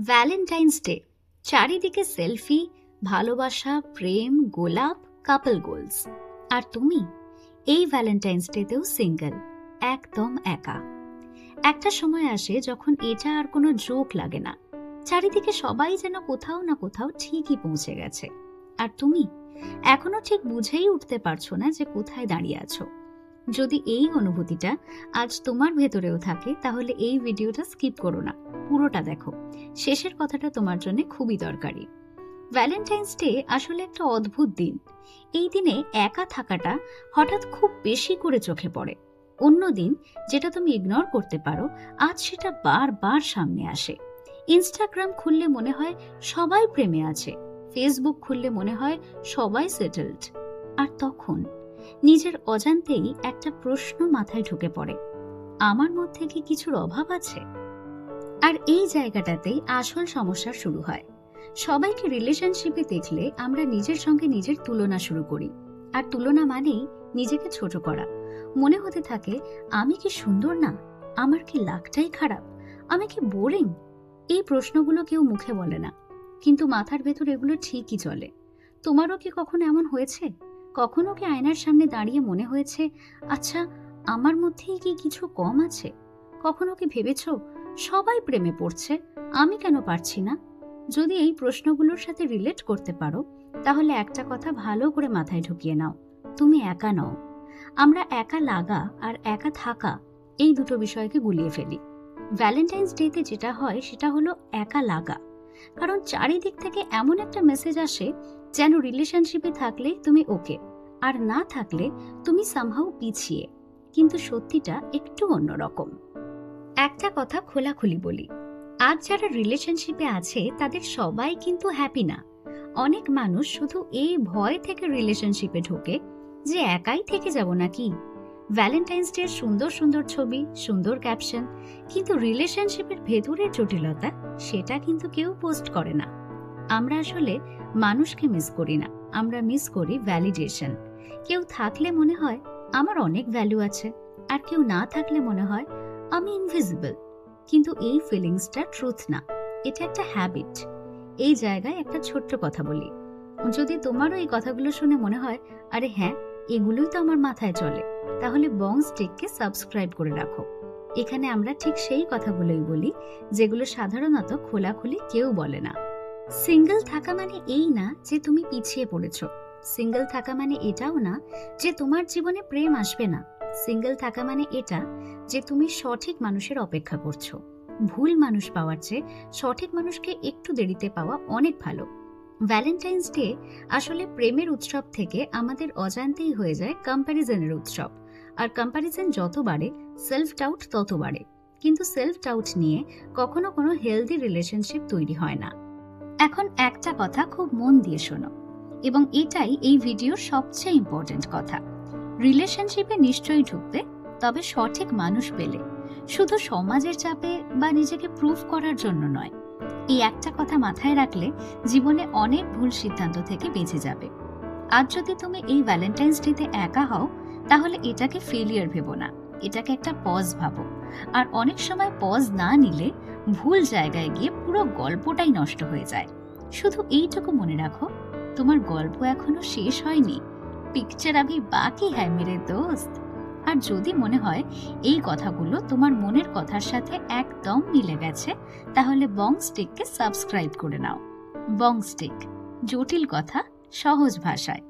Valentine's day, চারিদিকে selfie, ভালোবাসা, প্রেম, গোলাপ, কাপল গোলস। আর তুমি এই ভ্যালেন্টাইন্স ডেতেও সিঙ্গেল, একদম একা। একটা সময় আসে যখন এটা আর কোনো জোক লাগে না, চারিদিকে সবাই যেন কোথাও না কোথাও ঠিকই পৌঁছে গেছে, আর তুমি এখনো ঠিক বুঝেই উঠতে পারছো না যে কোথায় দাঁড়িয়ে আছো। যদি এই অনুভূতিটা আজ তোমার ভেতরেও থাকে, তাহলে এই ভিডিওটা স্কিপ করো না, পুরোটা দেখো। শেষের কথাটা তোমার জন্য খুবই দরকারি। ভ্যালেন্টাইন্স ডে আসলে একটা অদ্ভুত দিন। এই দিনে একা থাকাটা হঠাৎ খুব বেশি করে চোখে পড়ে। অন্য দিন যেটা তুমি ইগনোর করতে পারো, আজ সেটা বারবার সামনে আসে। ইনস্টাগ্রাম খুললে মনে হয় সবাই প্রেমে আছে, ফেসবুক খুললে মনে হয় সবাই সেটেলড। আর তখন নিজের অজান্তেই একটা প্রশ্ন মাথায় ঢুকে পড়ে, আমার মধ্যে কি কিছুর অভাব আছে? আর এই জায়গাটাতেই আসল সমস্যা শুরু হয়। সবাইকে রিলেশনশিপে দেখলে আমরা নিজের সঙ্গে নিজের তুলনা শুরু করি, আর তুলনা মানেই নিজেকে ছোট করা। মনে হতে থাকে, আমি কি সুন্দর না? আমার কি লাকটাই খারাপ? আমি কি বোরিং? এই প্রশ্নগুলো কেউ মুখে বলে না, কিন্তু মাথার ভেতর এগুলো ঠিকই চলে। তোমারও কি কখনো এমন হয়েছে? কখনো কি আয়নার সামনে দাঁড়িয়ে মনে হয়েছে, আচ্ছা, আমার মধ্যেই কি কিছু কম আছে? কখনো কি ভেবেছো, সবাই প্রেমে পড়ছে, আমি কেন পারছি না? যদি এই প্রশ্নগুলোর সাথে রিলেট করতে পারো, তাহলে একটা কথা ভালো করে মাথায় ঢুকিয়ে নাও, তুমি একা নও। আমরা একা লাগা আর একা থাকা, এই দুটো বিষয়কে গুলিয়ে ফেলি। ভ্যালেন্টাইন্স ডেতে যেটা হয় সেটা হলো একা লাগা। কারণ চারিদিক থেকে এমন একটা মেসেজ আসে যেন রিলেশনশিপে থাকলে তুমি ওকে, আর না থাকলে তুমি সামহাউ পিছিয়ে। কিন্তু সত্যিটা একটু অন্যরকম। একটা কথা খোলাখুলি বলি, আজ যারা রিলেশনশিপে আছে তাদের সবাই কিন্তু হ্যাপি না। অনেক মানুষ শুধু এই ভয় থেকে রিলেশনশিপে ঢোকে যে একাই থেকে যাব নাকি। ভ্যালেন্টাইন্স ডে সুন্দর সুন্দর ছবি, সুন্দর ক্যাপশন, কিন্তু রিলেশনশিপের ভেতরের জটিলতা সেটা কিন্তু কেউ পোস্ট করে না। আমরা আসলে মানুষকে মিস করি না, আমরা মিস করি ভ্যালিডেশন। কেউ থাকলে মনে হয় আমার অনেক ভ্যালু আছে, আর কেউ না থাকলে মনে হয় আমি ইনভিজিবল। কিন্তু এই ফিলিংসটা ট্রুথ না, এটা একটা হ্যাবিট। এই জায়গায় একটা ছোট্ট কথা বলি, যদি তোমারও এই কথাগুলো শুনে মনে হয় আরে হ্যাঁ, এগুলোই তো আমার মাথায় চলে, তাহলে বংস টেককে সাবস্ক্রাইব করে রাখো। এখানে আমরা ঠিক সেই কথাগুলোই বলি যেগুলো সাধারণত খোলাখুলি কেউ বলে না। সিঙ্গেল থাকা মানে এই না যে তুমি পিছিয়ে পড়েছ। সিঙ্গেল থাকা মানে এটাও না যে তোমার জীবনে প্রেম আসবে না। সিঙ্গেল থাকা মানে এটা যে তুমি সঠিক মানুষের অপেক্ষা করছো। ভুল মানুষ পাওয়ার চেয়ে সঠিক মানুষকে একটু দেরিতে পাওয়া অনেক ভালো। ভ্যালেন্টাইন্স ডে আসলে প্রেমের উৎসব থেকে আমাদের অজান্তেই হয়ে যায় কম্প্যারিজনের উৎসব। আর কম্প্যারিজন যত বাড়ে, সেলফ ডাউট তত বাড়ে। কিন্তু সেলফ ডাউট নিয়ে কখনো কোনো হেলদি রিলেশনশিপ তৈরি হয় না। এখন একটা কথা খুব মন দিয়ে শোনো, এবং এটাই এই ভিডিওর সবচেয়ে ইম্পর্টেন্ট কথা। রিলেশনশিপে নিশ্চয়ই ঢুকবে, তবে সঠিক মানুষ পেলে, শুধু সমাজের চাপে বা নিজেকে প্রুভ করার জন্য নয়। এই একটা কথা মাথায় রাখলে জীবনে অনেক ভুল সিদ্ধান্ত থেকে বেঁচে যাবে। আজ যদি তুমি এই ভ্যালেন্টাইন্স ডেতে একা হও, তাহলে এটাকে ফেলিয়ার ভেবো না, এটাকে একটা পজ ভাবো। আর অনেক সময় পজ না নিলে ভুল জায়গায় গিয়ে পুরো গল্পটাই নষ্ট হয়ে যায়। শুধু এইটুকু মনে রাখো, তোমার গল্প এখনো শেষ হয়নি, পিকচার আভি বাকি হ্যায় মেরে দোস্ত। আর যদি মনে হয় এই কথাগুলো তোমার মনের কথার সাথে একদম মিলে গেছে, তাহলে বংস টেককে সাবস্ক্রাইব করে নাও। বংস টেক, জটিল কথা সহজ ভাষায়।